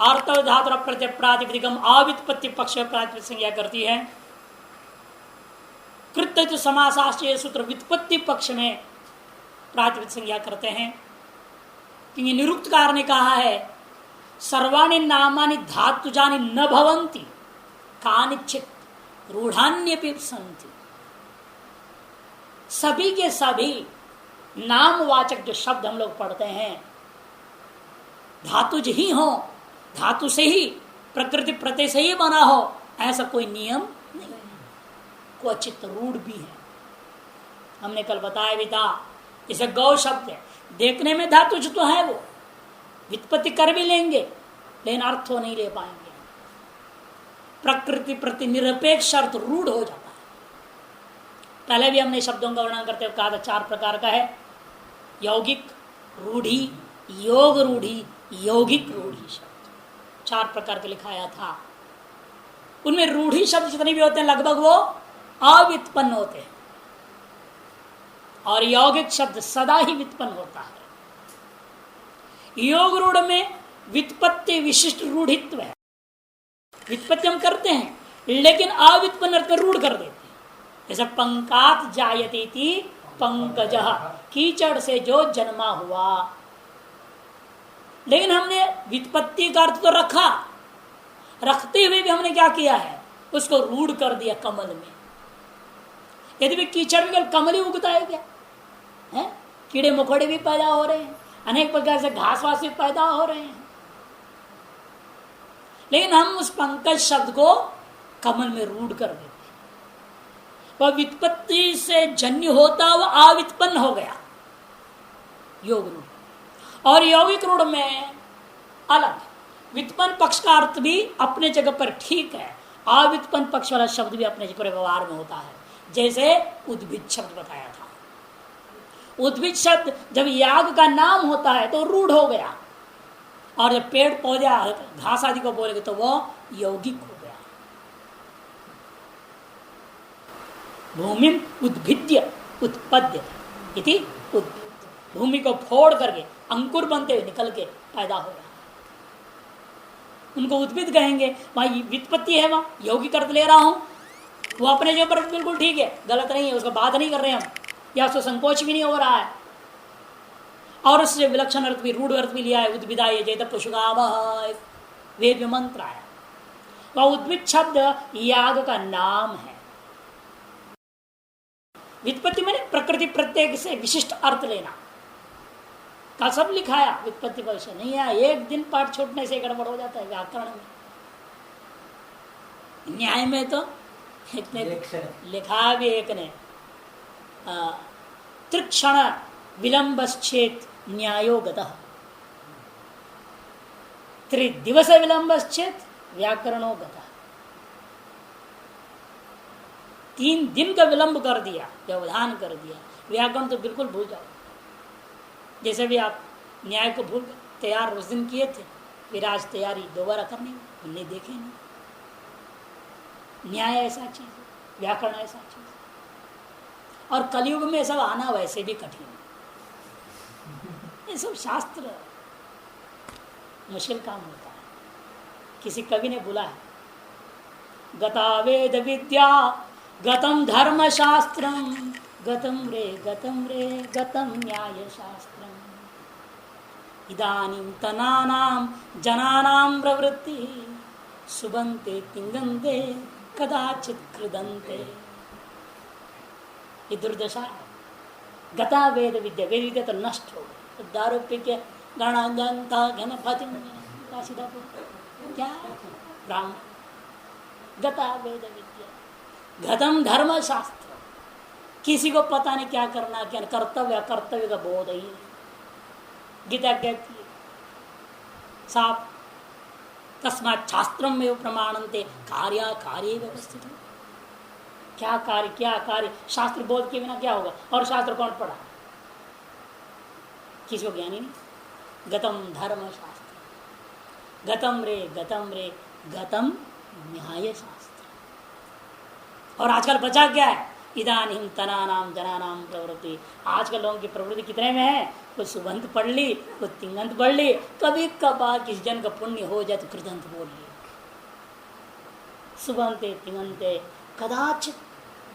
आर्तव धातु प्रत्यय प्रातिपदिकम अव्युत्पत्ति पक्ष में प्रातिपदिक संज्ञा करती है। कृत्य समासाश्चर्य सूत्र व्युत्पत्ति पक्ष में प्रातिपदिक संज्ञा करते हैं। क्योंकि निरुक्तकार ने कहा है सर्वाणि नामानि धातुजानि न भवन्ति कानिचित रूढ़ान्यपि सन्ति। सभी के सभी नामवाचक जो शब्द हम लोग पढ़ते हैं धातुज ही हो, धातु से ही प्रकृति प्रत्यय से ही बना हो, ऐसा कोई नियम नहीं है, क्वचित रूढ़ भी है। हमने कल बताया भी था, जैसे गौ शब्द है, देखने में धातुज तो है, वो व्युत्पत्ति कर भी लेंगे लेकिन अर्थ तो नहीं ले पाएंगे। प्रकृति प्रति निरपेक्ष अर्थ रूढ़ हो जाता है। पहले भी हमने शब्दों का वर्णन करते हुए कहा था 4 प्रकार का है, यौगिक, रूढ़ी, योग रूढ़ी, यौगिक रूढ़ी शब्द 4 प्रकार के लिखाया था। उनमें रूढ़ी शब्द जितने भी होते हैं लगभग वो अव्युत्पन्न होते हैं और यौगिक शब्द सदा ही व्युत्पन्न होता है। योग रूढ़ में व्युत्पत्ति विशिष्ट रूढ़ित्व है, व्युत्पत्ति हम करते हैं लेकिन अव्युत्पन्न अर्थ में रूढ़ कर देते हैं। जैसे पंकात जायते थी पंकजः, कीचड़ से जो जन्मा हुआ, लेकिन हमने व्युत्पत्ति का अर्थ तो रखा, रखते हुए भी हमने क्या किया है, उसको रूढ़ कर दिया कमल में। यदि भी कीचड़ में कमल ही उगता है क्या है? कीड़े मकोड़े भी पैदा हो रहे हैं, अनेक प्रकार से घास वास भी पैदा हो रहे हैं, लेकिन हम उस पंकज शब्द को कमल में रूढ़ कर देते हैं। वह व्युत्पत्ति से जन्य होता हुआ अव्युत्पन्न हो गया योग रूढ़। और यौगिक रूढ़ में अलग व्युत्पन्न पक्ष का अर्थ भी अपने जगह पर ठीक है, अव्युत्पन्न पक्ष वाला शब्द भी अपने जगह पर व्यवहार में होता है। जैसे उद्भिद शब्द बताया था, उद्भिद शब्द जब याग का नाम होता है तो रूढ़ हो गया, और जब पेड़ पौधे घास आदि को बोलेंगे तो वो यौगिक हो गया। भूमि उद्भिद्य उत्पद्य इति उद्भिद, भूमि को फोड़ करके अंकुर बनते हुए निकल के पैदा हो गया, उनको उद्भिद कहेंगे। वहां व्युत्पत्ति है, वहां यौगिक अर्थ ले रहा हूं, वो अपने जगह पर बिल्कुल ठीक है, गलत नहीं है, उसको बात नहीं कर रहे हम, या उसको संकोच भी नहीं हो रहा है। और उससे विलक्षण अर्थ भी, रूढ़ अर्थ भी लिया है, उद्भिदाय जैत पुष्गावः वेद में मंत्र आया। वह उद्भिद शब्द याग का नाम है। व्युत्पत्ति मैंने प्रकृति प्रत्यय से विशिष्ट अर्थ लेना का सब लिखाया, व्युत्पत्ति का विषय नहीं है। एक दिन पाठ छूटने से गड़बड़ हो जाता है व्याकरण में। न्याय में तो इतने लिखा भी एक ने त्रिक्षण विलंबश्चेत न्यायोगतः, त्रिदिवस विलंबश्चेत व्याकरणोगतः। 3 दिन का विलंब कर दिया, व्यवधान कर दिया, व्याकरण तो बिल्कुल भूल जाओ। जैसे भी आप न्याय को भूल तैयार उस दिन किए थे, फिर आज तैयारी दोबारा करनी नहीं, देखे नहीं। न्याय ऐसा चीज है, व्याकरण ऐसा चीज है, और कलयुग में सब आना वैसे भी कठिन है। ये सब शास्त्र मुश्किल काम होता है। किसी कवि ने बोला है, गता वेद विद्या गतम धर्म शास्त्रम गतम रे गतम न्याय शास्त्रम इदानीं तनानां जनानां प्रवृत्ति सुबन्ते तिंगन्ते कदाचित कृदन्ते। ये दुर्दशा है। गता वेद विद्या, वेद विद्या तो नष्ट हो गई, तो दारू पी के गणा गणपति क्या ब्राह्मण। गता वेद विद्या गतम धर्म शास्त्र, किसी को पता नहीं क्या करना, क्या कर्तव्य का बोध ही है। गीता कहती है साफ, तस्मात् शास्त्रम में प्रमाणन्ते कार्य कार्य व्यवस्थित। क्या कार्य, शास्त्र बोध के बिना क्या होगा। और शास्त्र कौन पढ़ा, किसी को ज्ञानी नहीं। गतम धर्म शास्त्र, गतम रे गतम न्याय शास्त्र। और आजकल बचा क्या है, इदानीम तनानाम जनानाम प्रवृत्ति। आजकल लोगों की प्रवृत्ति कितने में है? कोई सुबंत पढ़ ली, कोई तिंगंत पढ़ ली, कभी कभार किसी जन का पुण्य हो जाए तो कृतंत बोल लिया। सुबंते तिंगंते कदाचित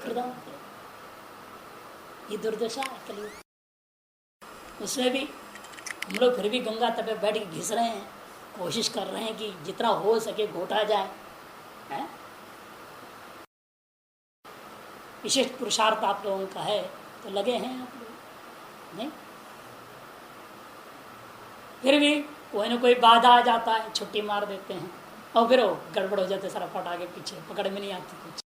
कृतंते, ये दुर्दशा है कलियुग। उसमें भी हम लोग फिर भी गंगा तट पे बैठ के घिस रहे हैं, कोशिश कर रहे हैं कि जितना हो सके घोटा जाए है? विशेष पुरुषार्थ आप लोगों का है तो लगे हैं आप लोग नहीं। फिर भी कोई ना कोई बाधा आ जाता है, छुट्टी मार देते हैं और फिर वो गड़बड़ हो जाते, सारा फट आगे पीछे पकड़ में नहीं आती कुछ।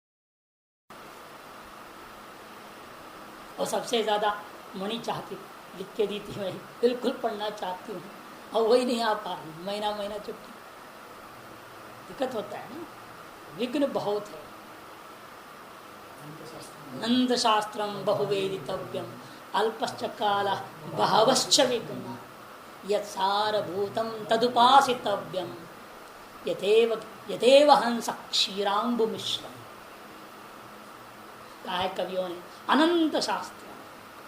और सबसे ज्यादा मणि चाहती, लिख के दी थी, मैं बिल्कुल पढ़ना चाहती हूँ और वही नहीं आ पा रही, महीना महीना छुट्टी। दिक्कत होता है ना, विघ्न बहुत है। नंद शास्त्रम बहुवेदितव्यम अल्पश्च काल बहवश्च विघ्ना यत्सारभूतम तदुपासितव्यम यथेव यथेव हंस क्षीरांबु मिश्रम। कहा है कवियों ने, अनंत शास्त्र,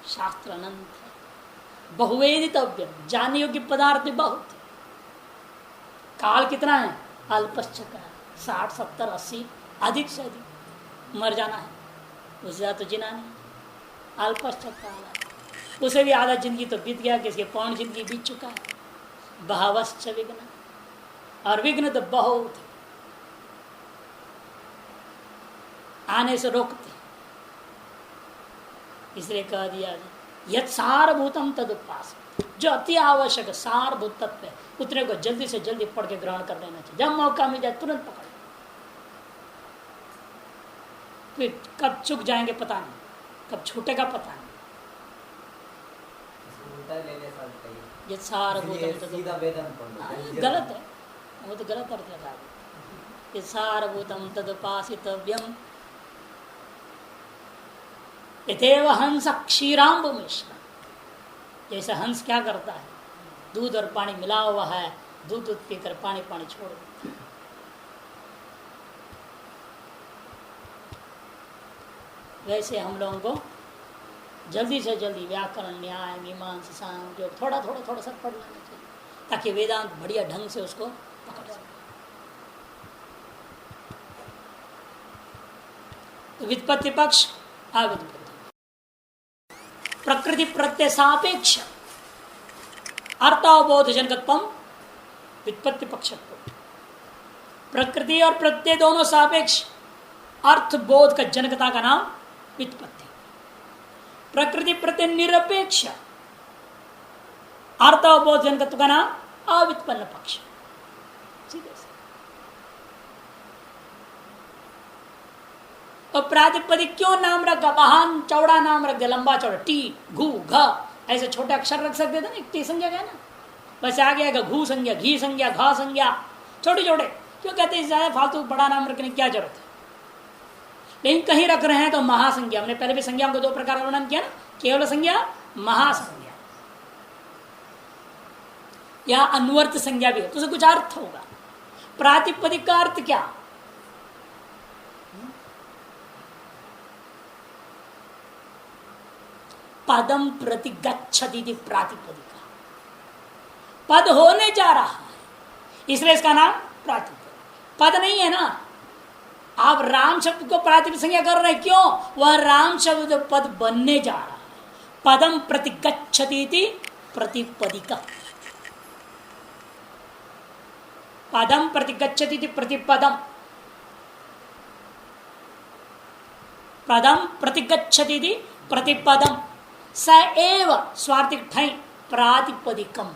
शास्त्र अनंत है, बहुवेदितव्यम, जानने योग्य पदार्थ भी बहुत है। काल कितना है? अल्पश्च काल, 60 70 80, अधिक से अधिक मर जाना है, उससे ज्यादा तो जीना नहीं। अल्पश्च काल, उसे भी आधा जिंदगी तो बीत गया, किसके पौन जिंदगी बीत चुका है। बहवश्च विघ्न, और विघ्न तो बहुत आने से रोकते, इसलिए कह दिया यद सारभूतम तदुपास, जो अति आवश्यक सारभूत तत्व है उतने को जल्दी से जल्दी पढ़ के ग्रहण कर लेना चाहिए। जब मौका मिल जाए तुरंत पकड़, फिर कब चुक जाएंगे पता नहीं, कब छूटेगा पता नहीं। यद सारभूतम तदुपास गलत है, वो तो गलत अर्थ लगा। यद सारभूतम तदुपासितव्यम यथेव हंस क्षीरांबु मिश्र। जैसे हंस क्या करता है, दूध और पानी मिला हुआ है, दूध दूध पीकर पानी पानी छोड़ देता है। वैसे हम लोगों को जल्दी से जल्दी व्याकरण, न्याय, मीमांसा, सांख्य थोड़ा थोड़ा थोड़ा सा पढ़ लेना चाहिए, ताकि वेदांत बढ़िया ढंग से उसको पकड़ सके। तो व्युत्पत्ति पक्ष, अव्युत्पत्ति, प्रकृति प्रत्यय सापेक्ष अर्थावबोध जनकत्वम व्युत्पत्ति पक्षत्व। प्रकृति और प्रत्यय दोनों सापेक्ष अर्थ बोध का जनकता का नाम व्युत्पत्ति। प्रकृति प्रत्यय निरपेक्ष अर्थावबोध जनकत्व का नाम अव्युत्पन्न पक्ष। सीधे से और प्रातिपदिक क्यों नाम रखा? महान चौड़ा नाम रख दिया, लंबा चौड़ा, टी घू घ, ऐसे छोटे अक्षर रख सकते थे ना, टी संज्ञा है ना, बस आ गया घू संज्ञा, घी संज्ञा, घा संज्ञा, छोटे छोटे क्यों कहते हैं? ज्यादा फालतू बड़ा नाम रखने की क्या जरूरत है? लेकिन कहीं रख रहे हैं तो महासंज्ञा, हमने पहले भी संज्ञा को दो प्रकार वर्णन किया ना, केवल संज्ञा, महासंज्ञा या अनुवर्त संज्ञा भी है, तो उसे कुछ अर्थ होगा। प्रातिपदिक का अर्थ क्या? पदम प्रति गच्छति प्रातिपदिका, पद होने जा रहा है, इसलिए इसका नाम प्रातिपदिक। पद नहीं है ना, आप राम शब्द को प्रातिपदिक संज्ञा कर रहे हैं, क्यों? वह राम शब्द पद बनने जा रहा है। पदम प्रति गच्छति प्रतिपदिका, पदम प्रति गच्छति प्रतिपदम, पदम प्रति गच्छति प्रतिपदम, स एव स्वार्थिक ठई प्रातिपदिकम।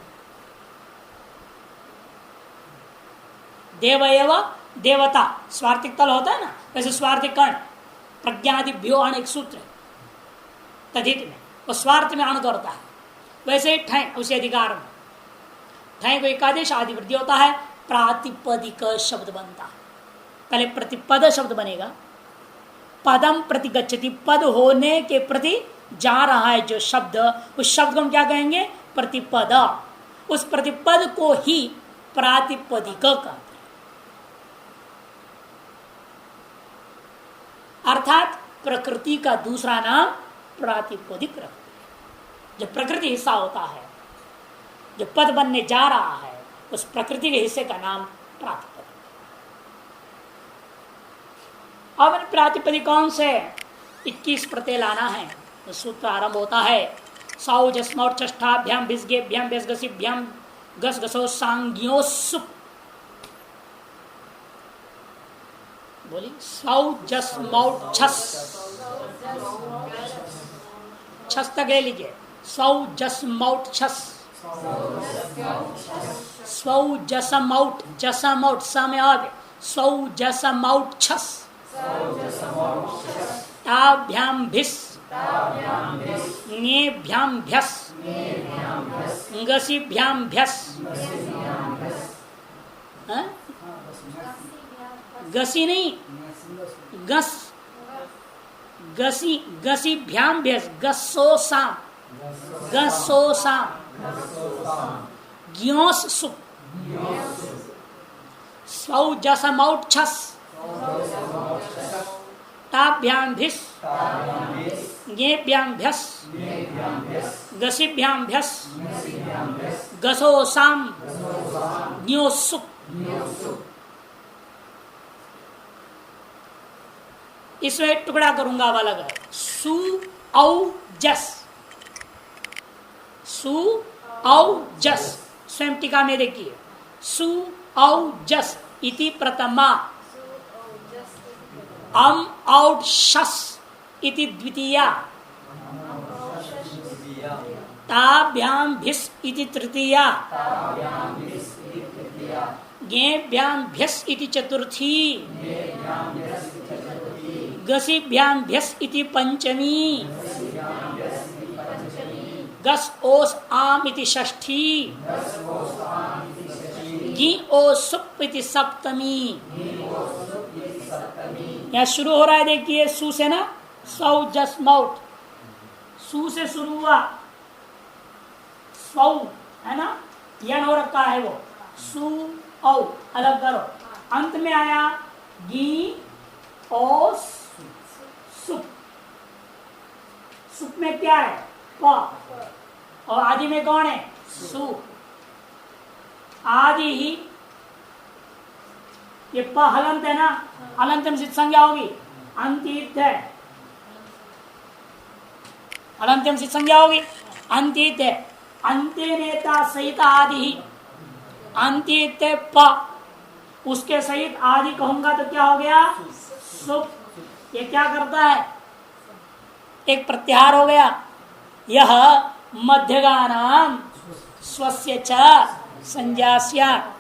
देव एव देवता स्वार्थिक तल होता है ना, वैसे स्वार्थिक कर्ण प्रज्ञादिभ्यो अण एक सूत्र तथित में, वो स्वार्थ में अण करता है, वैसे ठय उसी अधिकार में ठय को एकादेश आदिवृद्धि होता है, प्रातिपदिक शब्द बनता है। पहले प्रतिपद शब्द बनेगा, पदम प्रति गच्छति, पद होने के प्रति जा रहा है जो शब्द, उस शब्द को हम क्या कहेंगे? प्रतिपद। उस प्रतिपद को ही प्रातिपदिक कहते हैं। अर्थात प्रकृति का दूसरा नाम प्रातिपदिक रखती है। जब प्रकृति हिस्सा होता है, जो पद बनने जा रहा है, उस प्रकृति के हिस्से का नाम प्रातिपदिक। अब प्रातिपदिक कौन से 21 प्रत्यय लाना है तो सूत्र आरंभ होता है साउ जस्मौर चष्टाभ्याम भिस्गेभ्याम व्यस्गसिभ्याम गस गसो सांज्ञोसुप। बोली साउ जस्मौर छस, छस तक ले लीजिए। सौ जस्मौट छस, सौ जसमौट जसमौट समय आवे सौ जसमौट छस, ताभ्याम भिस ङेभ्याम भ्यस गसिभ्याम भ्यस, गसी नहीं गस, गसी गसिभ्याम भ्यस गसोसाम गसोसाम ज्ञोस सुप। सौ जसमौट छस, ताभ्याम भिस ङेभ्याम भ्यस गसिभ्याम भ्यस गसोसाम ज्ञोसुप। इसमें टुकड़ा करूंगा अब अलग है। सु औ जस, सु औ जस, स्वयं टीका में देखिए सु औ जस इति प्रथमा, अम औट शस इति द्वितीया, ताभ्याम भिस इति तृतीया, ज्ञेभ्याम भ्यस इति चतुर्थी, गसिभ्याम भ्यस इति पंचमी, गस ओस आम इति षष्ठी, गी ओ सुप इति सप्तमी। यहाँ शुरू हो रहा है देखिए सु से ना, सौ जस मौट, सु से शुरू हुआ, सौ है ना, यन हो रखा है वो, सु औ अलग करो, अंत में आया गी ओ सुप। सुप में क्या है प, और आदि में कौन है सु। आदि ही ये प हलंत है ना, हलंत में सिद्ध संज्ञा होगी, अंतित है, हलंत में सिद्ध संज्ञा होगी, अंतित है, अंत्य नेता सहित आदि ही, अंतित प, उसके सहित आदि कहूंगा तो क्या हो गया सुप। ये क्या करता है, एक प्रत्याहार हो गया। यह मध्यगानाम स्वस्य च संज्ञास्या,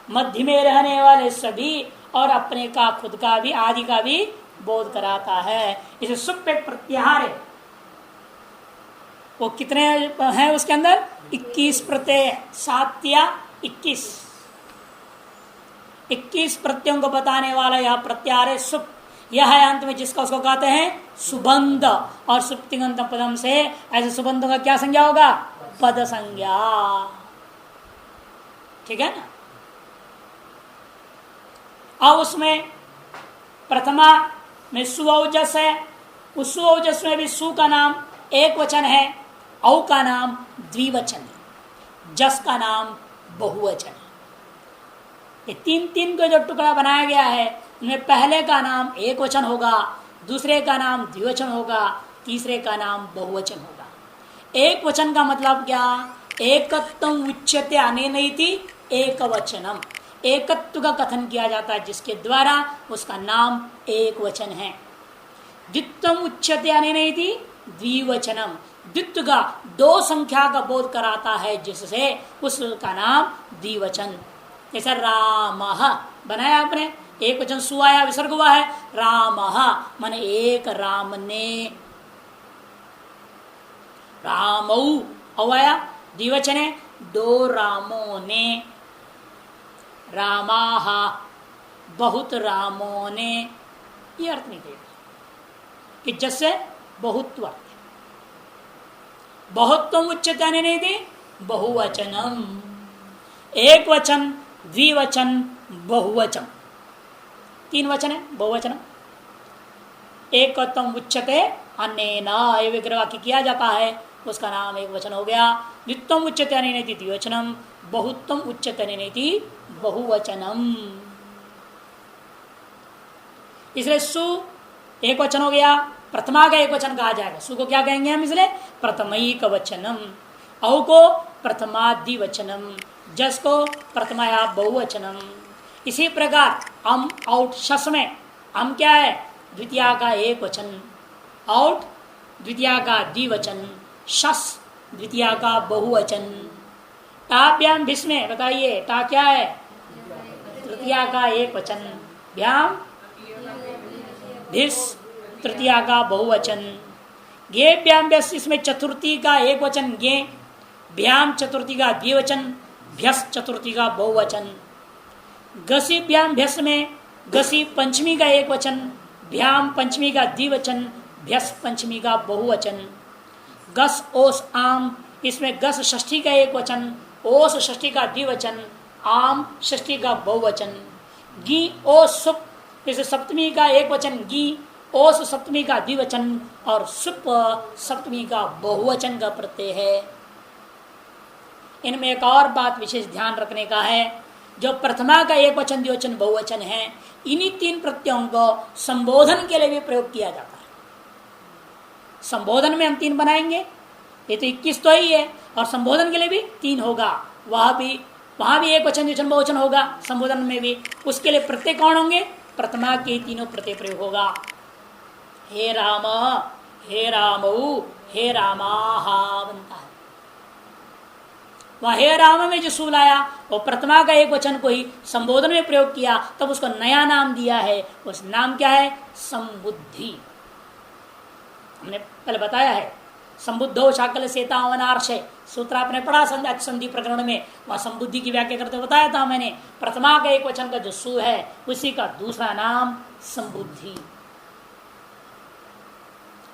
मध्य में रहने वाले सभी और अपने का खुद का भी आदि का भी बोध कराता है। इसे सुप एक प्रत्याहार है। वो कितने हैं उसके अंदर 21 प्रत्यय, 7 या 21 प्रत्ययों को बताने वाला यह प्रत्याहार है सुप। यह है अंत में जिसका उसको कहते हैं सुबंध, और सुप्तिगंत पदम से ऐसे सुबंधों का क्या संज्ञा होगा पद संज्ञा। ठीक है ना। अब उसमें प्रथमा में सुऔजस है, उस सुऔजस में भी सु का नाम एक वचन है, औ का नाम द्विवचन है, जस का नाम बहुवचन है। ये तीन तीन को जो टुकड़ा बनाया गया है उनमें पहले का नाम एक वचन होगा, दूसरे का नाम द्विवचन होगा, तीसरे का नाम बहुवचन होगा। एक वचन का मतलब क्या, एकत्वम उच्यते अनेनैति एक वचनम, एकत्व का कथन किया जाता है जिसके द्वारा उसका नाम एक वचन है। द्वित्वम उच्यते अनेनैति द्विवचनम, द्वित्व का दो संख्या का बोध कराता है जिससे उसका नाम द्विवचन। जैसा रामः बनाया आपने, एक वचन सु आया, विसर्ग हुआ है, रामः माने एक राम ने, रामौ औ आया द्विवचन है, दो रामों ने, रामाः बहुत रामों ने। ये अर्थ नहीं देगा कि जैसे बहुत्व, बहुत्वम उच्यते नहीं थी बहुवचनम, एक वचन द्विवचन बहुवचन, तीन वचन है बहुवचन। एकत्वम उच्चते अन्येन, ये विग्रह वाक्य किया जाता है, उसका नाम एक वचन हो गया। द्वित्वम उच्चते अनेन द्विवचनम, बहुत्वम उच्चते अनेन बहुवचनम। इसलिए सु एक वचन हो गया, प्रथमा का एक वचन कहा जाएगा। सु को क्या कहेंगे हम? इसलिए प्रथमैक वचनम, औ को प्रथमादि वचनम, जस को प्रथमाया बहुवचनम। इसी प्रकार अम आउट शस में अम क्या है? द्वितीया का एक वचन, आउट द्वितीया का द्विवचन, शस द्वितीया का बहुवचन। टाभ्याम भीष्म बताइए, टा क्या है? तृतीया का एक वचन, भ्याम भिस तृतीया का बहुवचन। गे भ्याम भ्यस, इसमें चतुर्थी का एक वचन गे, भ्याम चतुर्थी का द्विवचन, भ्यस चतुर्थी का बहुवचन। गसी भ्याम भ्यस में गसी पंचमी का एक वचन, भ्याम पंचमी का द्विवचन, भ्यस पंचमी का बहुवचन। गस ओस आम, इसमें गस षष्ठी का एक वचन, ओस षष्ठी का द्विवचन, आम षष्ठी का बहुवचन। गी ओस सुप, इसे सप्तमी का एक वचन गी, ओस सप्तमी का द्विवचन, और सुप सप्तमी का बहुवचन का प्रत्यय है। इनमें एक और बात विशेष ध्यान रखने का है, जो प्रथमा का एक वचन द्विवचन बहुवचन है, इन्हीं तीन प्रत्ययों को संबोधन के लिए भी प्रयोग किया जाता है। संबोधन में हम तीन बनाएंगे, ये तो 21 तो ही है, और संबोधन के लिए भी तीन होगा। वहां भी एक वचन द्विवचन बहुवचन होगा संबोधन में भी। उसके लिए प्रत्यय कौन होंगे? प्रथमा के तीनों प्रत्यय प्रयोग होगा। हे राम, हे रामऊ, हे रामाहा बनता है। वह हे राम में जो सूल आया वो प्रथमा का एक वचन को ही संबोधन में प्रयोग किया, तब उसको नया नाम दिया है। उस नाम क्या है? संबुद्धि। हमने पहले बताया है, संबुद्धो शाकल सेतावनार्ष सूत्र आपने पढ़ा संधि प्रकरण में, वह संबुद्धि की व्याख्या करते बताया था मैंने। प्रथमा का एक वचन का जो सु है उसी का दूसरा नाम संबुद्धि।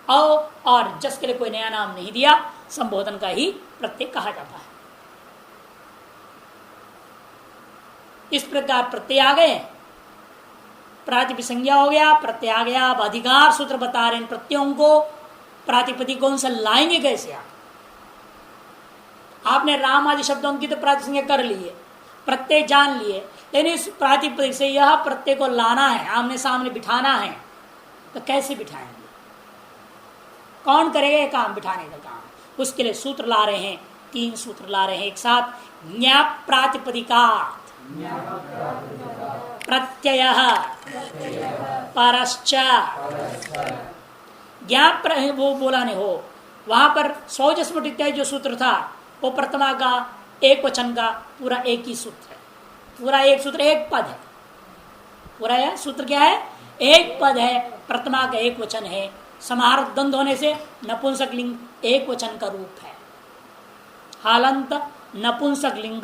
और जस के लिए कोई नया नाम नहीं दिया, संबोधन का ही प्रत्यय कहा जाता है। इस प्रकार प्रत्यय आ गए, प्रातिपदिक संज्ञा हो गया, प्रत्यय आ गया। अब अधिकार सूत्र बता रहे हैं प्रत्ययों को प्रातिपदिकों से लाएंगे कैसे। आपने राम आदि शब्दों की तो प्रातिपदिक संज्ञा कर लिए, प्रत्यय जान लिए, लेकिन इस प्रातिपदिक से यह प्रत्यय को लाना है, आमने सामने बिठाना है, तो कैसे बिठाएंगे? कौन करेगा ये काम, बिठाने का काम? उसके लिए सूत्र ला रहे हैं, तीन सूत्र ला रहे हैं एक साथ। ज्ञाप प्रातिपदिकात् प्रत्ययः परश्च, ज्ञाप वो बोला नहीं हो, वहां पर सौजस्मट इत्यादि जो सूत्र था वो प्रथमा का एक वचन का पूरा एक ही सूत्र है, पूरा एक सूत्र एक पद है। पूरा यह सूत्र क्या है? एक पद है, प्रथमा का एक वचन है। समाहार द्वंद्व होने से नपुंसक लिंग एक वचन का रूप है। हालंत नपुंसक लिंग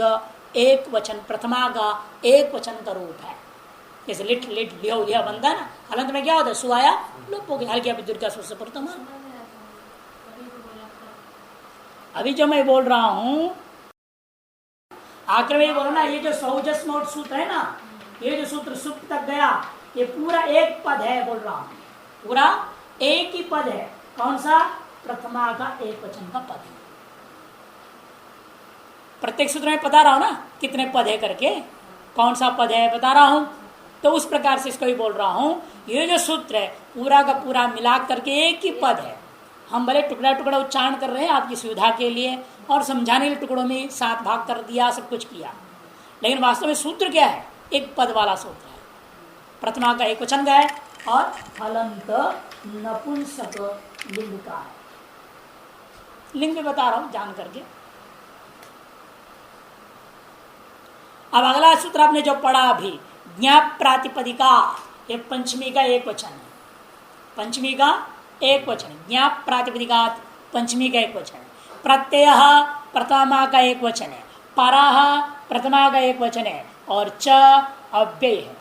एक वचन, प्रथमा का एक वचन का रूप है। जैसे लिट लिट लिया लिया बनता है ना, हालंत में क्या होता है? सुआया लोप हो गया, हल्की विद्युत का से प्रथमा। अभी जो मैं बोल रहा हूं आखिर में बोलो ना, ये जो सौजस नोट सूत्र है ना, ये जो सूत्र सुप तक गया, ये पूरा एक पद है बोल रहा हूं, पूरा एक ही पद है। कौन सा? प्रथमा का एक वचन का पद है। प्रत्येक सूत्र में बता रहा हूं ना कितने पद है करके, कौन सा पद है बता रहा हूं। तो उस प्रकार से इसको भी बोल रहा हूं, ये जो सूत्र है पूरा का पूरा मिला करके एक ही पद है। हम भले टुकड़ा टुकड़ा उच्चारण कर रहे हैं आपकी सुविधा के लिए, और समझाने के टुकड़ों में 7 भाग कर दिया, सब कुछ किया, लेकिन वास्तव में सूत्र क्या है? एक पद वाला सूत्र है। प्रथमा का एक वचन का है और हलंत नपुंसक लिंग का है। लिंग भी बता रहा हूं जान करके। अब अगला सूत्र आपने जो पढ़ा अभी, ज्ञाप प्रातिपदिका, ये पंचमी का एक वचन है। पंचमी का एक वचन, ज्ञाप प्रातिपदिका पंचमी का एक वचन है। प्रत्यय प्रथमा का एक वचन है, परः प्रथमा का एक वचन है, और च अव्यय है।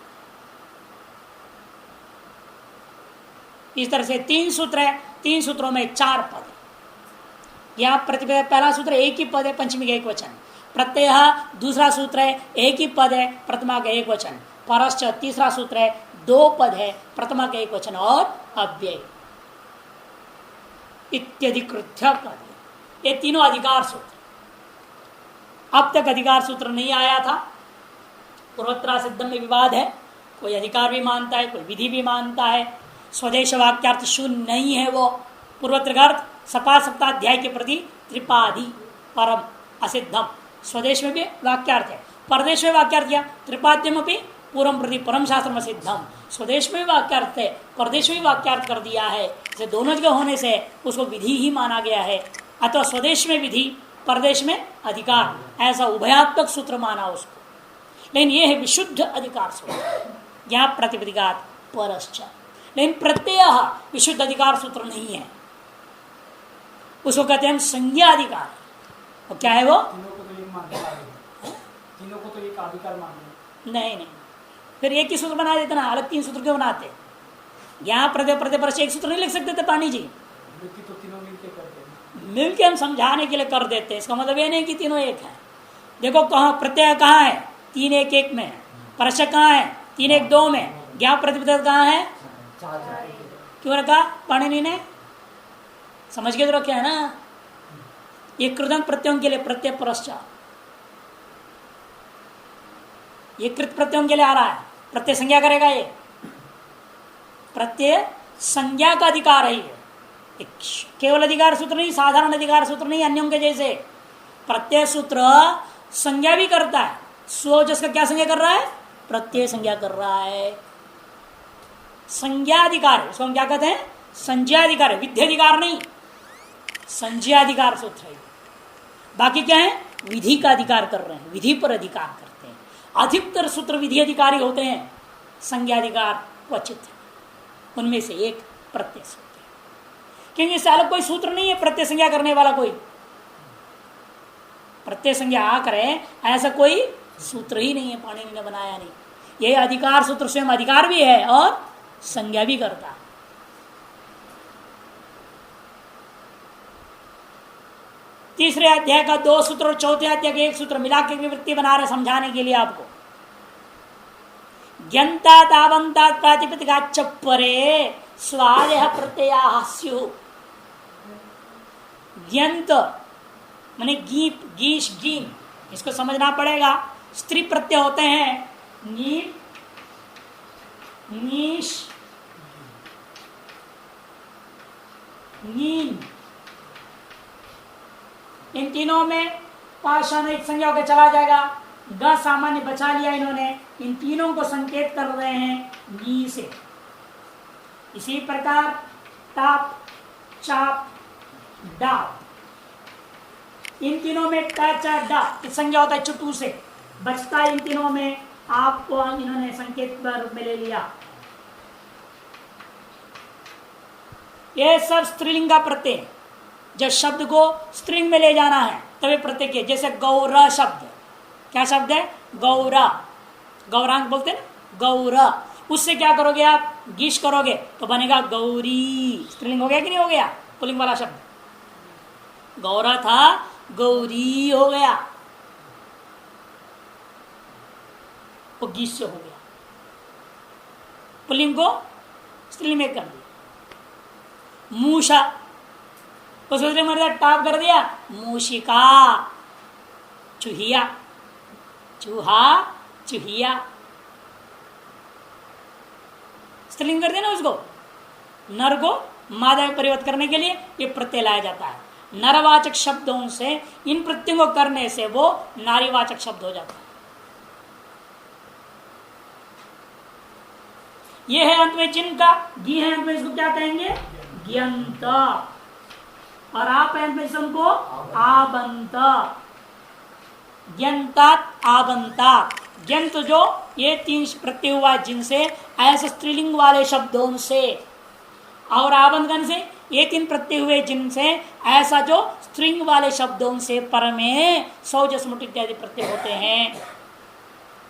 इस तरह से 3 सूत्र है, 3 सूत्रों में 4 पद। यहाँ प्रतिपद पहला सूत्र एक ही पद है, पंचमी का एक वचन। प्रत्यय दूसरा सूत्र है, एक ही पद है, प्रथमा का एक वचन। परश्च तीसरा सूत्र है, 2 पद है, प्रथमा का एक वचन और अव्यय इत्यधिकृत्य कर दिया। ये तीनों अधिकार सूत्र, अब तक अधिकार सूत्र नहीं आया था। पूर्वोत्तरा सिद्धम में विवाद है, कोई अधिकार भी मानता है, कोई विधि भी मानता है। स्वदेश वाक्यार्थ शून्य नहीं है वो। पूर्वोत्तरार्थ सपा सप्ताध्याय के प्रति त्रिपादी परम असिद्धम, स्वदेश में भी वाक्यार्थ है, परदेश में वाक्यार्थ किया, त्रिपाद्यम भी पूर्व प्रति परम शास्त्र सिद्धम, स्वदेश में भी वाक्यार्थ है, परदेश में भी वाक्यार्थ कर दिया है। इसे दोनों जगह होने से उसको विधि ही माना गया है, अथवा स्वदेश में विधि, परदेश में अधिकार, ऐसा उभयात्मक सूत्र माना उसको। लेकिन यह है विशुद्ध अधिकार सूत्र, ज्ञा प्रतिपदिकात परश्च। लेकिन प्रत्यय विशुद्ध अधिकार सूत्र नहीं है, उसको कहते हैं हम संज्ञा अधिकार। और क्या है वो? तीनों को तो एक अधिकार मानते नहीं, फिर एक ही सूत्र बना देते ना, अलग तीन सूत्र क्यों बनाते? यहाँ प्रत्यय प्रत्यय पर एक सूत्र नहीं लिख सकते थे पानी जी? तो तीनों मिलके करते हैं, मिलके हम समझाने के लिए कर देते हैं। इसका मतलब ये नहीं कि तीनों एक है। देखो कहाँ प्रत्यय कहाँ है? 3 1 1 में। परश कहाँ है? 3 1 2 में। ज्ञा प्रतिपद कहाँ है? क्यों रखा पाणिनि ने? समझ के तो रखे है ना। ये कृदंत प्रत्ययों के लिए प्रत्यय परश्चात, ये कृत प्रत्ययों के लिए आ रहा है। प्रत्यय संज्ञा करेगा, ये प्रत्यय संज्ञा का अधिकार है। ये केवल अधिकार सूत्र नहीं, साधारण अधिकार सूत्र नहीं, अन्यों के जैसे। प्रत्यय सूत्र संज्ञा भी करता है। सो जिसका क्या संज्ञा कर रहा है? प्रत्यय संज्ञा कर रहा है। संज्ञा अधिकार है, उसको हम क्या कहते हैं? संज्ञाधिकार है, विध्यधिकार नहीं, संज्ञाधिकार सूत्र है। बाकी क्या है? विधि का अधिकार कर रहे हैं, विधि पर अधिकार करते हैं। अधिकतर सूत्र विधि अधिकारी होते हैं, संज्ञाधिकार क्वचित, उनमें से एक प्रत्यय सूत्र है। क्योंकि इससे अलग कोई सूत्र नहीं है प्रत्यय संज्ञा करने वाला। कोई प्रत्यय संज्ञा आ करे ऐसा कोई सूत्र ही नहीं है, पाणिनि ने बनाया नहीं। यह अधिकार सूत्र स्वयं अधिकार भी है और संज्ञा भी करता है। तीसरे अध्याय का 2 सूत्र और चौथे अध्याय का 1 सूत्र मिला के विवृत्ति बना रहे समझाने के लिए आपको। ज्ञंता तावंता प्रातिपदिकाच्च परे स्वादय प्रत्यया स्यु। ज्ञंत माने गीप, गीश, गीम, इसको समझना पड़ेगा। स्त्री प्रत्यय होते हैं नीप, नीश, नीम। इन तीनों में पाषाण एक संज्ञा होकर चला जाएगा। ग सामान्य बचा लिया इन्होंने। इन तीनों को संकेत कर रहे हैं नी से। इसी प्रकार टाप, चाप, डाप, इन तीनों में टा चा डा संज्ञा होता है चुटू से। बचता है इन तीनों में, आपको इन्होंने संकेत रूप में ले लिया। ये सब स्त्रीलिंग का प्रत्यय, जब शब्द को स्त्रीलिंग में ले जाना है तभी प्रत्यय किए। जैसे गौरा शब्द, क्या शब्द है? गौरा, गौरांग बोलते हैं ना, गौरा। उससे क्या करोगे आप? गीश करोगे तो बनेगा गौरी। स्त्रीलिंग हो गया कि नहीं हो गया? पुल्लिंग वाला शब्द गौरा था, गौरी हो गया, वो गीश से हो गया। पुल्लिंग को स्त्रीलिंग में कर दिया। मूषा को दूसरे मर्द टाप कर दिया, मूषिका। चूहिया, चूहा, चूहिया, स्त्रीलिंग कर देना उसको। नर को मादा में परिवर्तित करने के लिए ये प्रत्यय लाया जाता है। नरवाचक शब्दों से इन प्रत्ययों को करने से वो नारीवाचक शब्द हो जाता है। ये है अंत में चिन्ह का गी है, अंत में इसको क्या कहेंगे? ज्ञंत। और आप अंत में इसको आबंत। ज्ञंतात आबंतात। ज्ञंत जो ये 3 प्रत्यय हुआ जिनसे ऐसे स्त्रीलिंग वाले शब्दों से, और आबंधन से ये 3 प्रत्यय हुए जिनसे ऐसा जो स्त्रिंग वाले शब्दों से पर में सौजस मुट इत्यादि प्रत्यय होते हैं।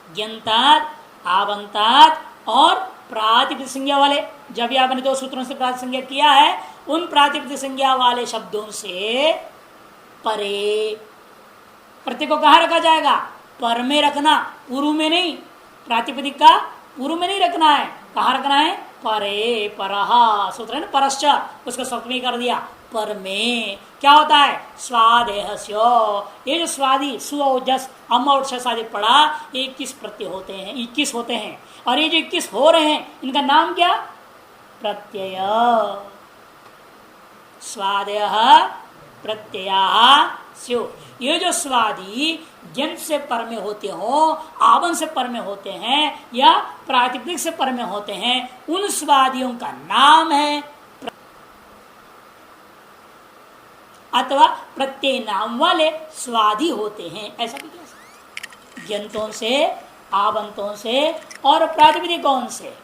ज्ञंतात, आबंतात और प्रातिपदिक संज्ञा वाले, जब भी आपने 2 सूत्रों से प्रातिपदिक संज्ञा किया है, उन प्रातिपदिक संज्ञा वाले शब्दों से परे। प्रत्यय को कहाँ रखा जाएगा? पर में रखना, पूर्व में नहीं। प्रातिपदिक का पूर्व में नहीं रखना है। कहाँ रखना है? परे परहा सूत्र है ना, परश्च उसको सप्तमी कर दिया। पर में क्या होता है, स्वादेहस्यो, ये जो स्वादी सु और जस अम और शस आदि पड़ा, ये 21 प्रत्यय होते हैं, 21 होते हैं। और ये जो 21 हो रहे हैं इनका नाम क्या, प्रत्यय। स्वादय प्रत्यया स्यो, ये जो स्वादी जन से पर में होते हो, आवन से पर में होते हैं या प्रातिपदिक से पर में होते हैं, उन स्वादियों का नाम है, अथवा प्रत्यय नाम वाले स्वादी होते हैं। ऐसा भी कह सकते, जंतों से, आवंतों से और प्रातिपदिकों से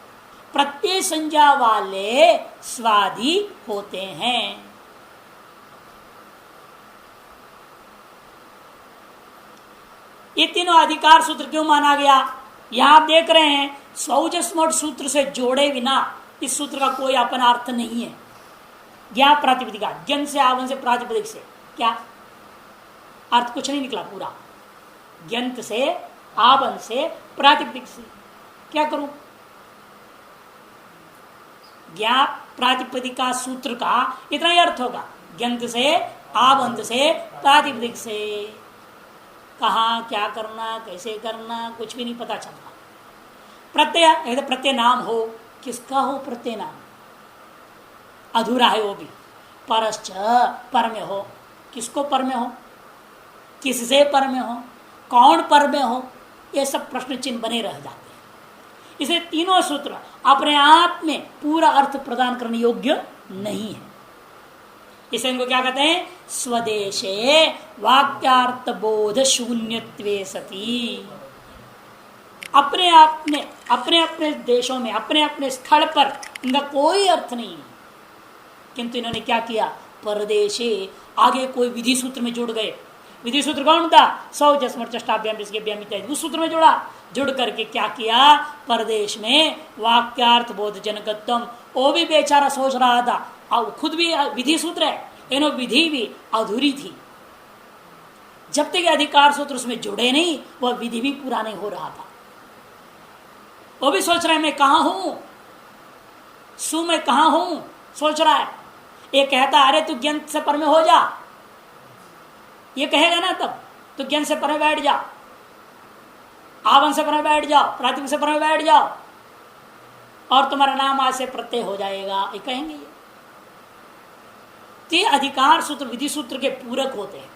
प्रत्यय संज्ञा वाले स्वादी होते हैं। ये तीनों अधिकार सूत्र क्यों माना गया, यहां आप देख रहे हैं सौजस्मोट सूत्र से जोड़े बिना इस सूत्र का कोई अपना अर्थ नहीं है। ज्ञा प्रातिपदिका, जन से आवन से प्रातिपदिक से क्या अर्थ, कुछ नहीं निकला पूरा। जंत से आवन से प्रातिपदिक से क्या करूं, ज्ञा प्रातिपदिका सूत्र का इतना ही अर्थ होगा, जंत से आवंत से प्रातिपदिक से। कहाँ क्या करना, कैसे करना, कुछ भी नहीं पता चलता। प्रत्यय, प्रत्यय नाम हो, किसका हो प्रत्यय नाम, अधूरा है वो भी। परश्च, पर में हो, किसको पर में हो, किससे पर में हो, कौन पर में हो, ये सब प्रश्न चिन्ह बने रह जाते हैं। इसे तीनों सूत्र अपने आप में पूरा अर्थ प्रदान करने योग्य नहीं है। इसे इनको क्या कहते हैं, स्वदेशे वाक्यार्थ बोध शून्यत्वे सती। अपने आप में, अपने अपने देशों में, अपने अपने स्थल पर इनका कोई अर्थ नहीं है, किंतु इन्होंने क्या किया, परदेशे आगे कोई विधि सूत्र में जुड़ गए। विधि सूत्र कौन था, सौ जस्मर चष्टाभ्याम इत्यादि उस सूत्र में जुड़ा, जुड़ करके क्या किया, परदेश में वाक्यार्थ बोध जनकत्वम, वो भी बेचारा सोच रहा था, और खुद भी विधि सूत्र है, इन विधि भी अधूरी थी। जब तक अधिकार सूत्र उसमें जुड़े नहीं, वह विधि भी पूरा नहीं हो रहा था। वो भी सोच रहा है मैं कहां हूं, सु मैं कहां हूं, सोच रहा है। ये कहता अरे तू ज्ञान से पर में हो जा, ये कहेगा ना तब, तो ज्ञान से पर में बैठ जा, आवन से पर में बैठ जाओ, प्रातिपदिक से पर में बैठ जाओ, और तुम्हारा नाम आज से प्रत्यय हो जाएगा, ये कहेंगे। ये अधिकार सूत्र विधि सूत्र के पूरक होते हैं।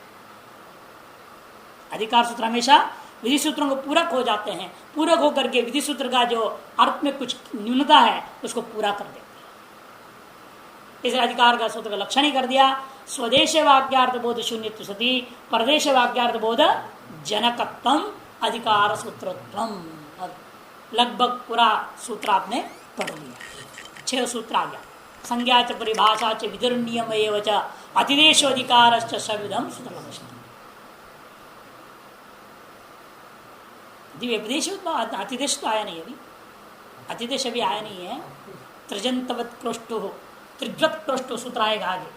अधिकार सूत्र हमेशा विधि सूत्रों को पूरक हो जाते हैं, पूरक होकर के विधि सूत्र का जो अर्थ में कुछ न्यूनता है उसको पूरा कर देते हैं। इस अधिकार का सूत्र का लक्षण ही कर दिया, स्वदेश वाक्यार्थ बोध शून्यत्व सती परदेश वाक्यार्थ बोध जनकत्वम अधिकार सूत्रत्वम। लगभग पूरा सूत्र आपने पढ़ लिया, 6 सूत्र आ गया। संज्ञा च परिभाषा च विधिर्नियम एव च अतिदेश अधिकारश्च सविधम सूत्रलक्षणम्। विदेश अतिदेश तो आया नहीं, अभी अतिदेश अभी आया नहीं है। त्रिजंतवत क्रोष्टो, त्रिज्वत क्रोष्टो सूत्र आएगा आगे,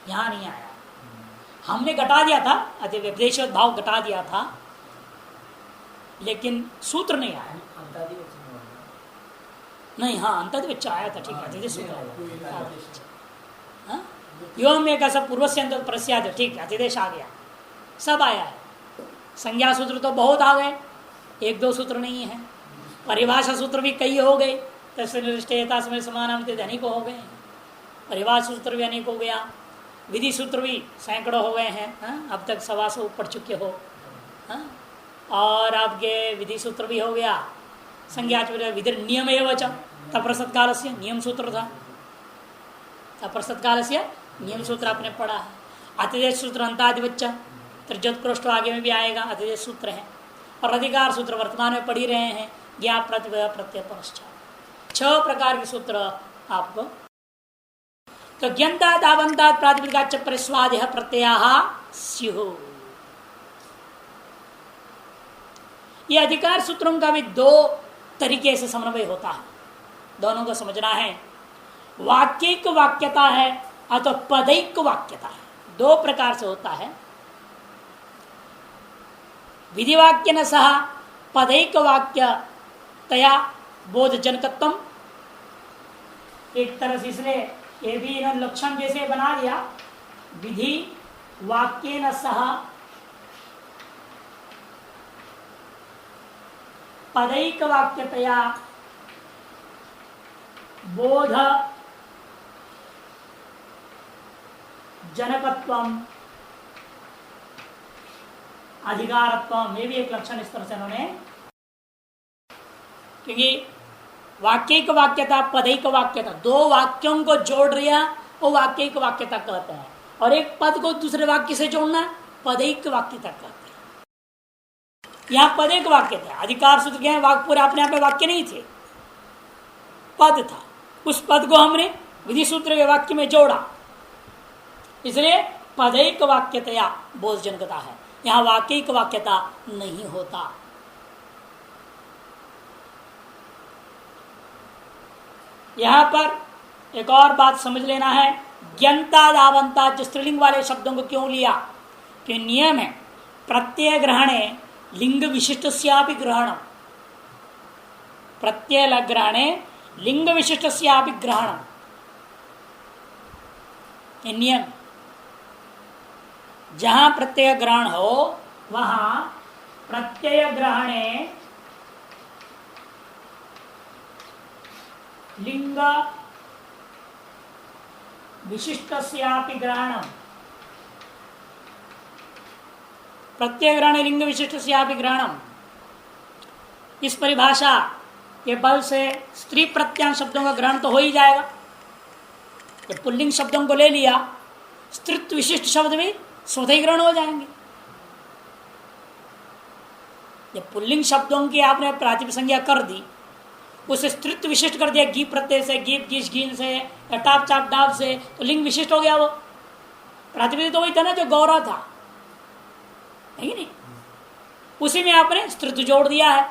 यहाँ नहीं आया। हमने घटा दिया था, विदेश भाव घटा दिया था, लेकिन सूत्र नहीं आया। नहीं, हाँ अंतर्विच आया था, ठीक है, अतिदेश सूत्र आया। योम में का सब पूर्व से अंत प्रस्याद, ठीक है, अतिदेश आ गया, सब आया है। संज्ञा सूत्र तो बहुत आ गए, 1-2 सूत्र नहीं है। परिभाषा सूत्र भी कई हो गए, तस्ता समय समान अनेक हो गए। परिभाषा सूत्र भी अनेक हो गया, विधि सूत्र भी सैकड़ों हो गए हैं, अब तक 125 पढ़ चुके हो। और आपके विधि सूत्र भी हो गया। संज्ञा विधि नियम एवं तप्रसत काल से नियम सूत्र था, तप्रसत काल से नियम सूत्र आपने पढ़ा है। अतिदेश सूत्र अंतादिवच्च, त्रिजत क्रोष्ट आगे में भी आएगा, अतिदेश सूत्र है। और अधिकार सूत्र वर्तमान में पढ़ ही रहे हैं, ज्ञा प्रत्यय पश्चात 6 प्रकार के सूत्र आपको। तो ज्ञंता दावंता प्रातिपदिकाच परिस्वाद प्रत्यय स्युः। ये अधिकार सूत्रों का भी 2 तरीके से समन्वय होता है, दोनों को समझना है। वाक्यिक वाक्यता है अथवा पदैक वाक्यता है, 2 प्रकार से होता है। विधिवाक्य न सह पदैक वाक्य तया बोध जनकत्वम एक तरह से इसलिए ये भी इन्होंने लक्षण जैसे बना दिया, विधि वाक्य न सह पदैक वाक्यतया बोध जनकत्वम अधिकारत्वम, ये भी एक लक्षण इस तरह से उन्होंने, क्योंकि वाक्यिक वाक्यता पदैक वाक्यता, दो वाक्यों को जोड़ रिया वो वाक्यिक वाक्यता कहते हैं, और एक पद को दूसरे वाक्य से जोड़ना पदैक वाक्यता कहते हैं। यहां पदैक वाक्यता, अधिकार सूत्र के वाक्य पूरे अपने आप में वाक्य नहीं थे, पद था, उस पद को हमने विधि सूत्र के वाक्य में जोड़ा, इसलिए पदैक वाक्यतया बोधजनकता है। यहां वाक्यिक वाक्यता नहीं होता। यहां पर एक और बात समझ लेना है, ज्ञंता दावंता जो स्त्रीलिंग वाले शब्दों को क्यों लिया, कि नियम है प्रत्यय ग्रहणे लिंग विशिष्ट स्यापि ग्रहण, प्रत्यय ग्रहणे लिंग विशिष्ट स्यापि ग्रहण, नियम। जहां प्रत्यय ग्रहण हो वहां प्रत्यय ग्रहणे लिंग विशिष्टस्यापि ग्रहणम, प्रत्यय ग्रहण लिंग विशिष्टस्यापि ग्रहणम, इस परिभाषा के बल से स्त्री प्रत्यांग शब्दों का ग्रहण तो हो ही जाएगा। जब पुल्लिंग शब्दों को ले लिया, स्त्रीत्व विशिष्ट शब्द भी स्वतः ही ग्रहण हो जाएंगे। जब पुल्लिंग शब्दों की आपने प्रातिपदिक संज्ञा कर दी, उसे स्त्रीत्व विशिष्ट कर दिया, गी प्रत्यय से, गीप गीस गीन से, या टाप चाप डाप से, तो लिंग विशिष्ट हो गया। वो प्रातिपदिक तो वही था ना जो गौरव था, है नहीं, उसी में आपने स्त्रीत्व जोड़ दिया है।